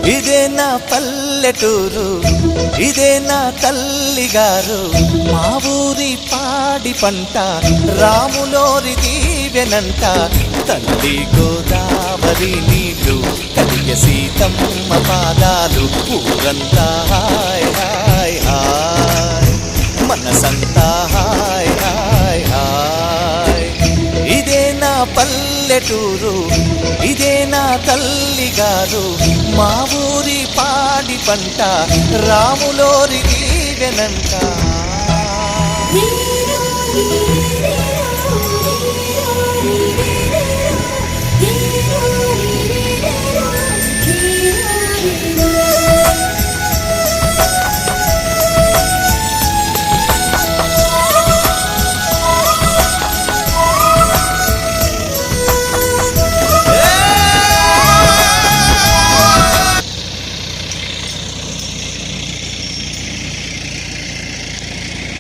ఇదే నా పల్లెటూరు, ఇదే నా తల్లిగారు. మా ఊరి పాడి పంట రాములోరి దీవెనంట. తల్లి గోదావరి నీళ్ళు కలిగే సీతమ్మ పాదాలు. ఊరంతా హాయ్ హాయ్ హాయ్, మనసంతా హాయ్ హాయ్ హాయ్. ఇదే నా పల్లెటూరు, ఇదే నా తల్లిగారు. మా ఊరి పాడి పంట రాములోరి దీవెనంట.